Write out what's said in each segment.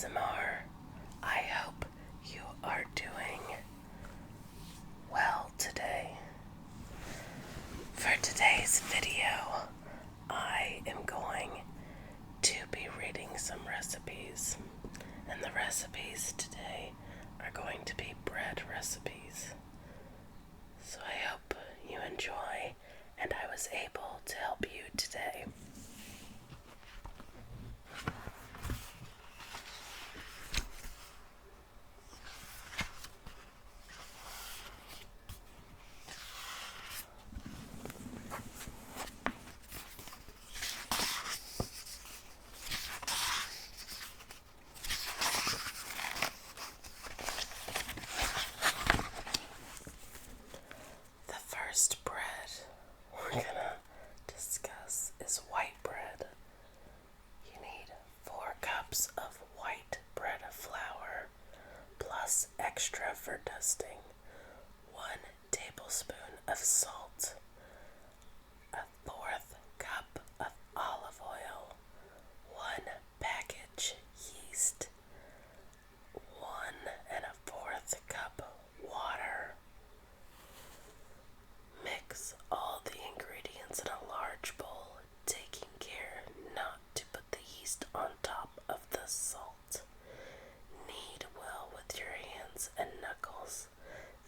ASMR. I hope you are doing well today. For today's video, I am going to be reading some recipes, and the recipes today are going to be bread recipes. So I hope you enjoy, and I was able to help you today. The first bread we're gonna discuss is white bread. You need 4 cups of white bread flour plus extra for dusting, 1 tablespoon of salt, a 1/4 cup of olive oil, 1 package yeast, 1 1/4 cup water. Mix all the ingredients in a large bowl, taking care not to put the yeast on top of the salt. Knead well with your hands and knuckles,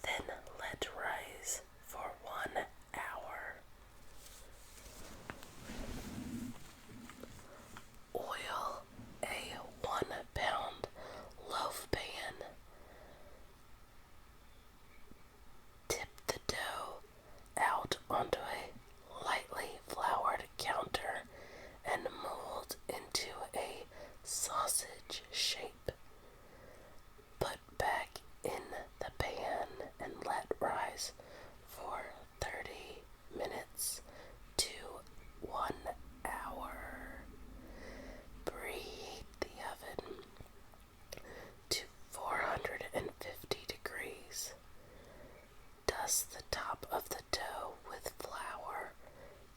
then let rise for 1 hour. Oil a 1-pound loaf pan. Tip the dough out onto a lightly floured counter and mold into a sausage shape. Put back in the pan and let rise for 30 minutes to 1 hour. Preheat the oven to 450 degrees. Dust the top of the dough with flour,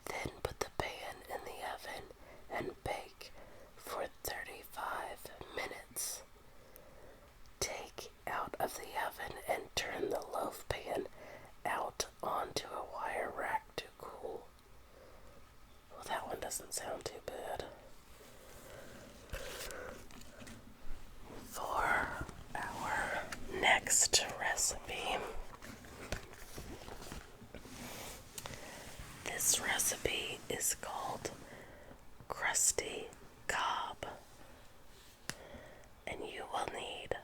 then put the pan in the oven and bake for 35 minutes. Take out of the oven and turn the loaf pan out onto a wire rack to cool. Well, that one doesn't sound too bad. For our next recipe, this recipe is called Crusty Cob, and you will need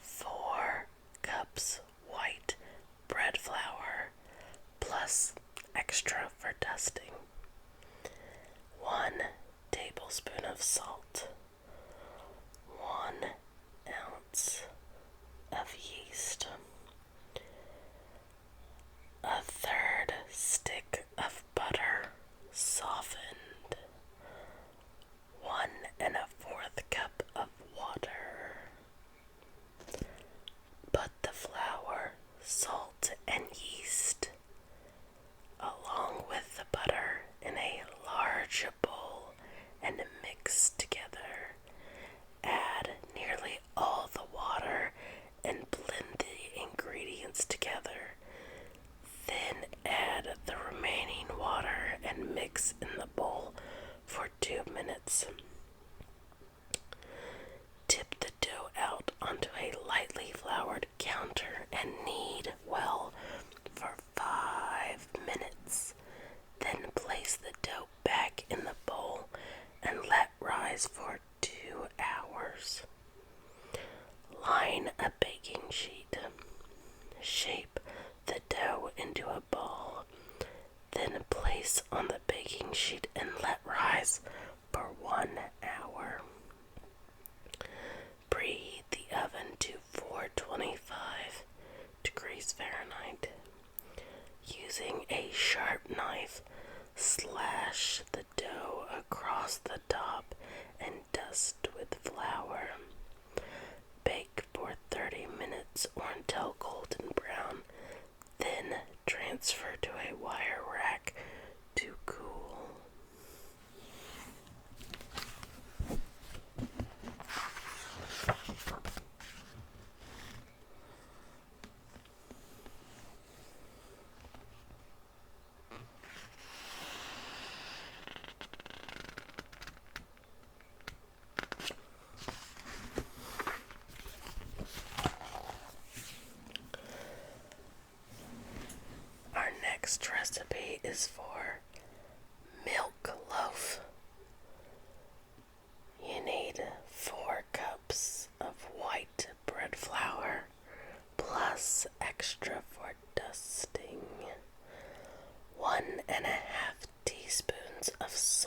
4 cups white bread flour plus extra for dusting, 1 tablespoon of salt, 1 ounce of yeast, a 1/3 stick of butter softened, 1 1/4 cup of water. Put the flour, salt, and yeast along with the butter in a large bowl and mix together. Add nearly all the water and blend the ingredients together. Then add the remaining water and mix in the bowl for 2 minutes. Tip the dough out onto a lightly floured counter and knead well for 5 minutes. Then place the dough back in the bowl and let rise for 2 hours. Line a baking sheet. Shape the dough into a ball. Then place on the baking sheet and let rise for 1 hour. Preheat the oven to 425 degrees Fahrenheit. Using a sharp knife, slash the dough across the top and dust with flour. Bake for 30 minutes or until golden brown. Then transfer to a wire rack to cool.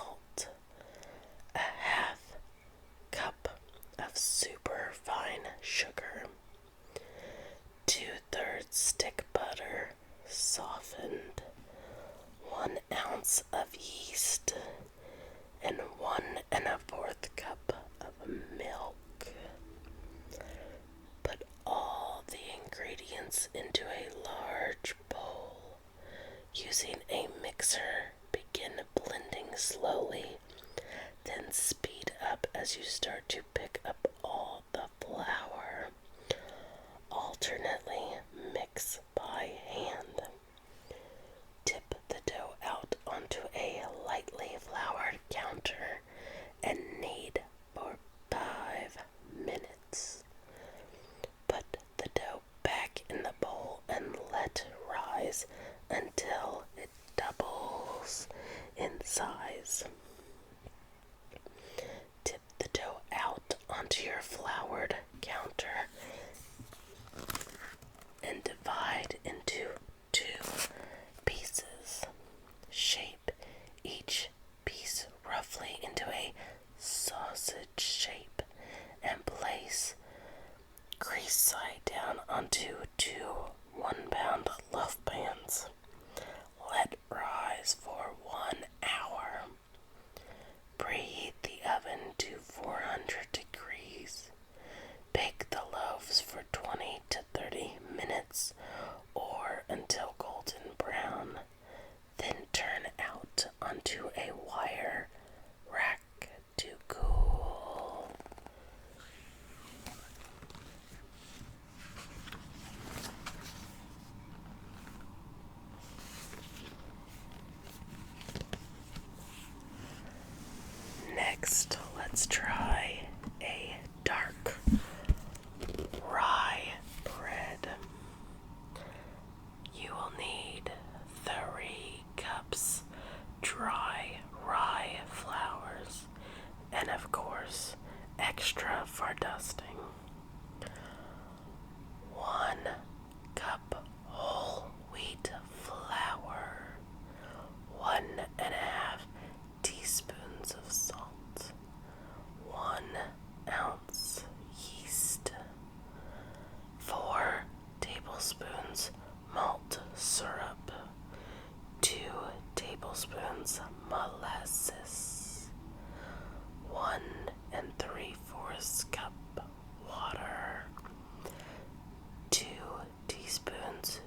salt, a half cup of super fine sugar, 2/3 stick butter softened, 1 ounce of yeast, and 1 1/4 cup of milk. Put all the ingredients into a large bowl. Using a mixer, begin blending slowly, then speed up as you start to pick up all the flour. Alternately mix by hand. Tip the dough out onto a lightly floured counter and knead for 5 minutes. Put the dough back in the bowl and let rise until it doubles in size. Tip the dough out onto your floured counter and divide into 2 pieces. Shape each piece roughly into a sausage shape and place grease side down onto 2 1-pound loaf pans. Let rise for 1 hour. Preheat the oven to 400 degrees. Bake the loaves for 20 to 30 minutes or until golden brown. Then turn out onto a wire rack to cool. Next, let's try a dark rye bread. You will need 3 cups dry rye flours and, of course, extra for dusting. 1 cup whole wheat flour, 1½ teaspoons of salt, 1 ounce yeast, 4 tablespoons malt syrup, 2 tablespoons molasses, 1 3/4 cup water, 2 teaspoons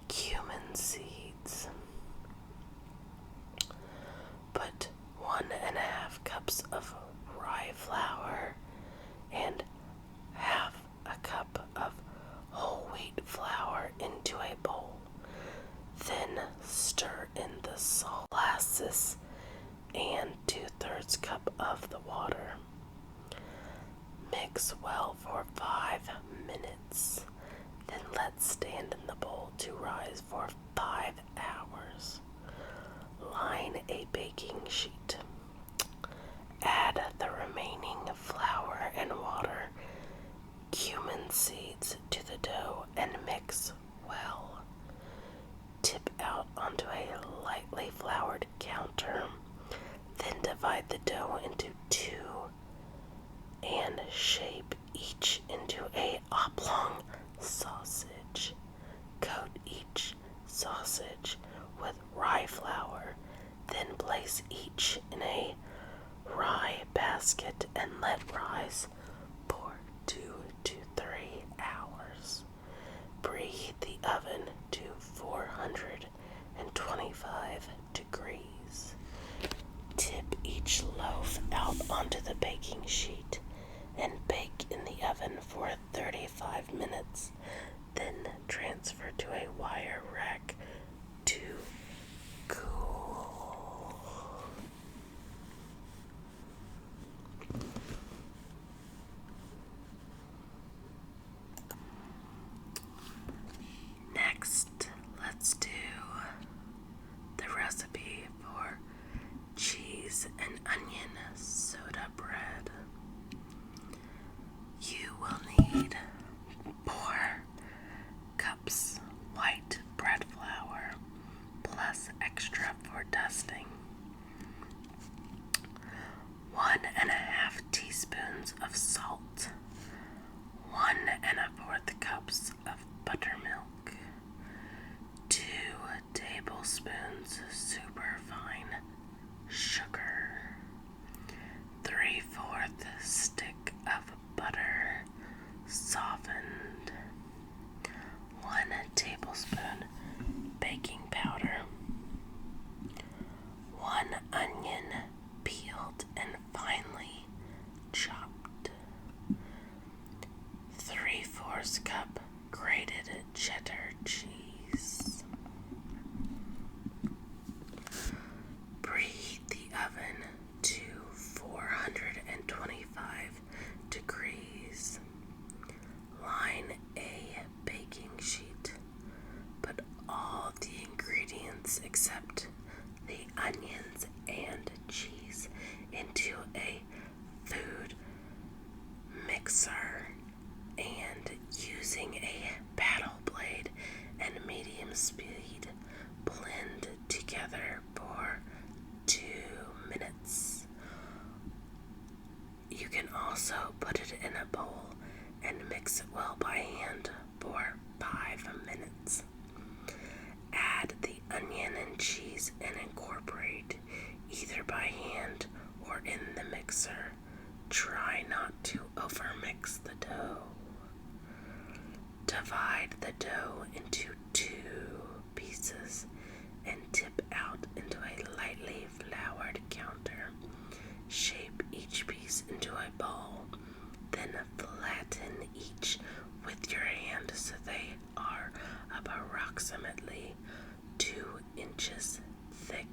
cumin seeds. Put 1½ cups of rye flour and half a cup of whole wheat flour into a bowl. Then stir in the salt, molasses, and 2/3 cup of the water. Mix well for 5 minutes. Then let stand in the bowl to rise for 5 hours. Line a baking sheet. Add the remaining flour and water, cumin seeds to the dough and mix well. Tip out onto a lightly floured counter. Then divide the dough into 2 and shape each into a oblong sausage. Coat each sausage with rye flour, then place each in a rye basket and let rise for 2 to 3 hours. Preheat the oven to 425 degrees. Tip each loaf out onto the baking sheet and bake in the oven for 35 minutes. Then transfer to a wire rack to cool. Next, let's do the recipe for cheese and onion soda bread. You will need 4 cups white bread flour plus extra for dusting, a bowl and mix it well by hand for 5 minutes. Add the onion and cheese and incorporate either by hand or in the mixer. Try not to overmix the dough. Divide the dough into 2 pieces and tip out into a lightly floured counter. Shape each piece into a ball, then flatten each with your hand so they are approximately 2 inches thick.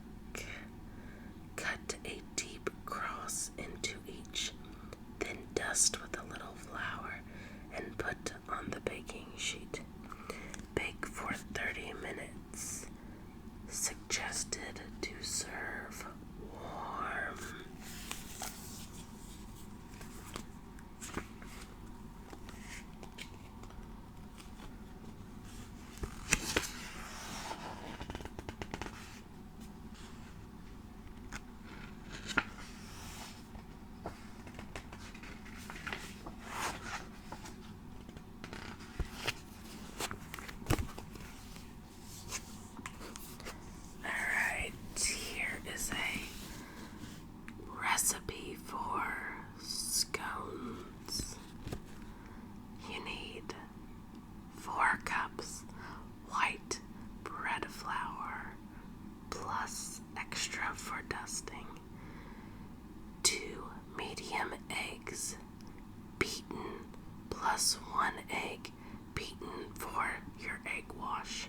Cut a deep cross into each, then dust with a little flour and put on the baking sheet. Bake for 30 minutes. Suggested to serve warm. Recipe for scones. You need 4 cups white bread flour plus extra for dusting, 2 medium eggs beaten plus 1 egg beaten for your egg wash,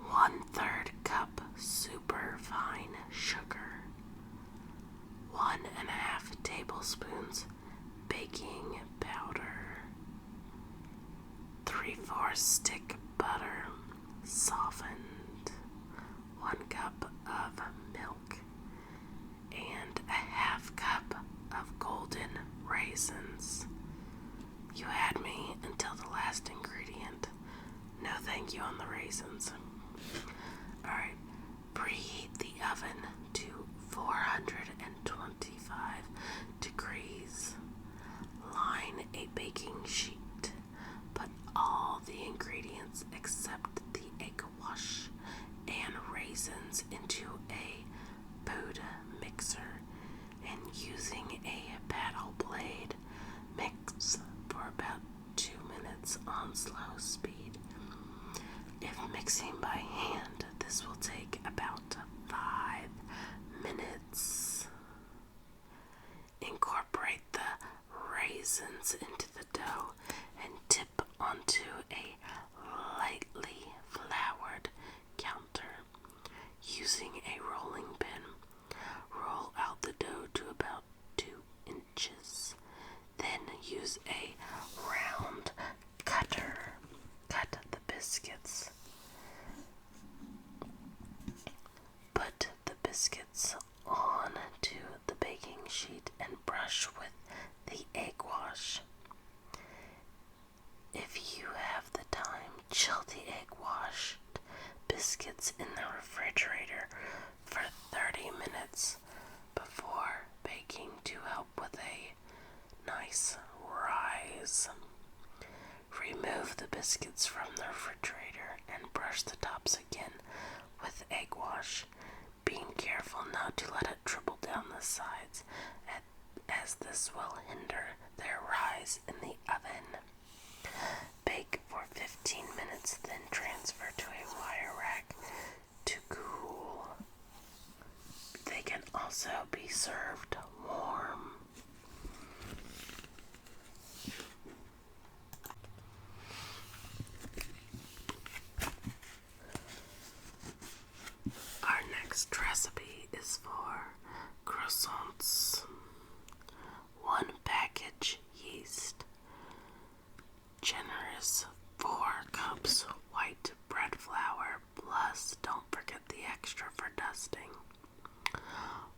1/3 cup super fine sugar, 1½ tablespoons baking powder, 3/4 stick butter softened, 1 cup of milk, and a ½ cup of golden raisins. You had me until the last ingredient. No thank you on the raisins. Alright, preheat the oven to 425 degrees. Line a baking sheet. Put all the ingredients except the egg wash and raisins into a food mixer, and using a paddle blade, mix for about 2 minutes on slow speed. If mixing by hand, this will take about 5 minutes. Incorporate the raisins into the dough and tip onto a lightly floured counter. Using a rolling pin, roll out the dough to about 2 inches. Then use a round cutter. Cut the biscuits. Put the biscuits onto the baking sheet and brush with the egg wash. If you have the time, chill the egg washed biscuits in the refrigerator for 30 minutes before baking to help with a nice rise. Remove the biscuits from the refrigerator and brush the tops again with egg wash, being careful not to let it dribble down the sides, as this will hinder their rise in the oven. Bake for 15 minutes, then transfer to a wire rack to cool. They can also be served warm. Our next recipe is for croissants. 1 package yeast, generous 4 cups white bread flour, plus don't forget the extra for dusting,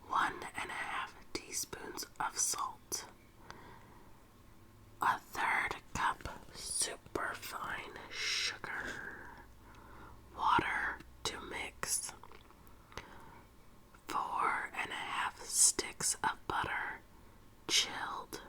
1½ teaspoons of salt, 1/3 cup superfine sugar, water to mix, 4½ sticks of butter, chilled,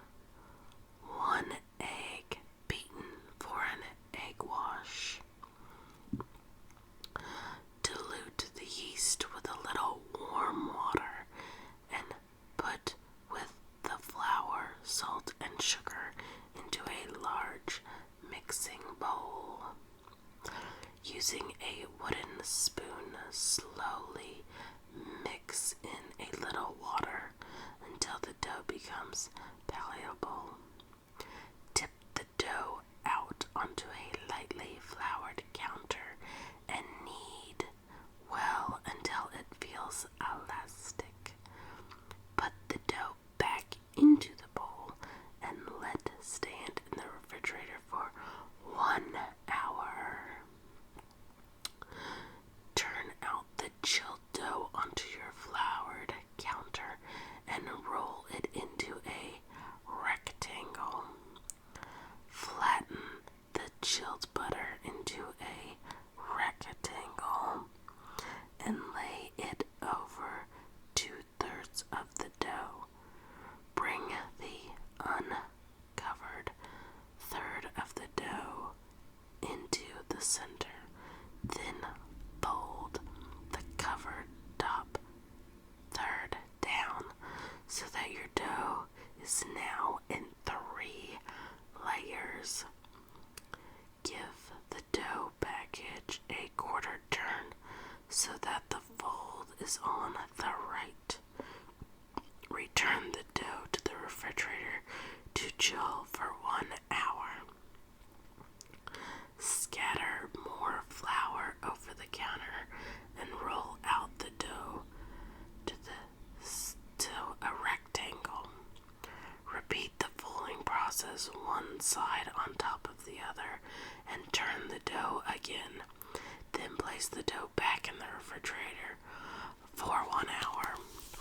is now in 3 layers. Give the dough package a quarter turn so that the fold is on the right. Return the dough to the refrigerator to chill for 1 hour. Scatter more flour over the counter and roll out the dough to a rectangle. Repeat the folding process one side on top of the other and turn the dough again. Then place the dough back in the refrigerator for 1 hour.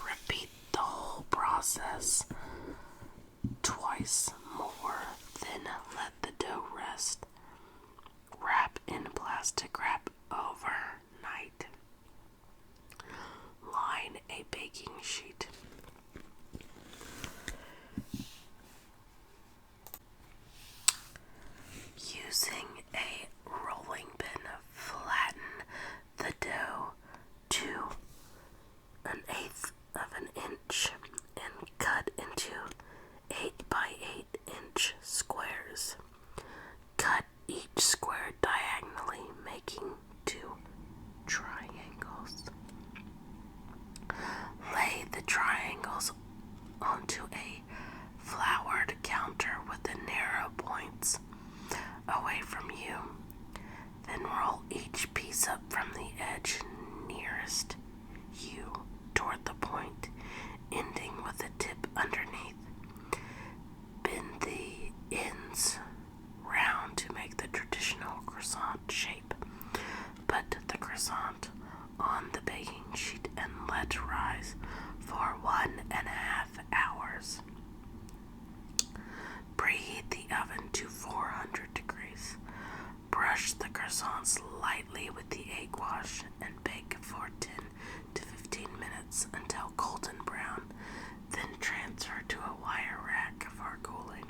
Repeat the whole process twice more. Then let the dough rest. Wrap in plastic wrap overnight. Line a baking sheet. Using a rolling pin, flatten the dough to 1/8 of an inch and cut into 8 by 8 inch squares. Cut each square diagonally, making 2 triangles. Lay the triangles onto a floured counter with the narrow points away from you. Then roll each piece up from the edge nearest you toward the point, ending with a tip underneath. Bend the ends round to make the traditional croissant shape. Put the croissant on the baking sheet and let rise for 1.5 hours. Preheat the oven to 400 degrees. Brush the croissants lightly with the egg wash and bake for 10 to 15 minutes until golden brown. Then transfer to a wire rack for cooling.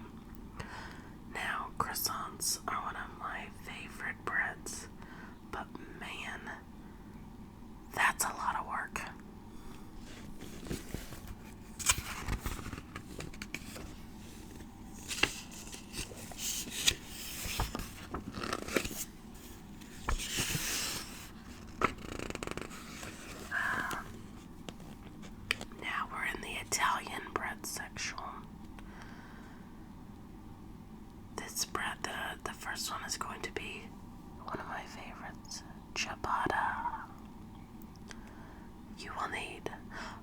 Now, croissants are one of my favorite breads, but man, that's a lot of work. Now we're in the Italian bread section. This bread, the first one is going to be one of my favorites, ciabatta. You will need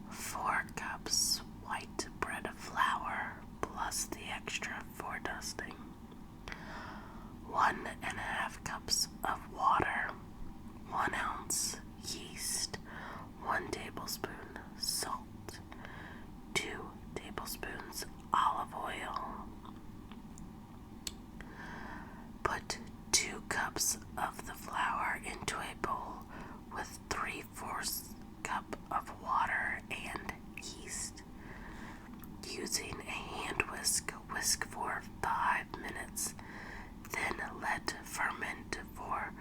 4 cups white bread flour plus the extra for dusting, 1.5 cups of water, 1 ounce yeast, 1 tablespoon salt, 2 tablespoons olive oil. Put 2 cups of the flour into a bowl with 3/4 cup of water and yeast. Using a hand whisk, whisk for 5 minutes. Then let ferment for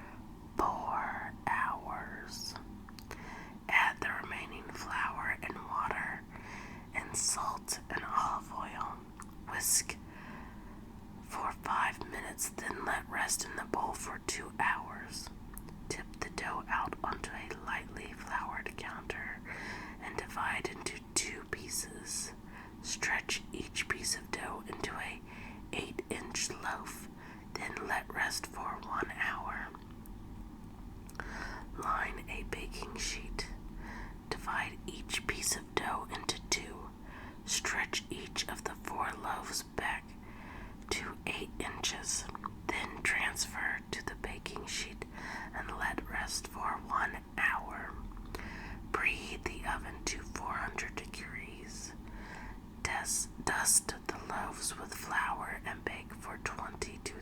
4 hours. Add the remaining flour and water and salt and olive oil. Whisk for 5 minutes, then let rest in the bowl for 2 hours. Tip the dough out onto a lightly floured counter and divide into 2 pieces. Stretch each piece of dough into a 8-inch loaf, then let rest for 1 hour. Line a baking sheet. Divide each piece of dough into 2. Stretch each of the 4 loaves back to 8 inches. Then transfer to the baking sheet and let rest for 1 hour. Preheat the oven to 400 degrees. Dust the loaves with flour and bake for 20 to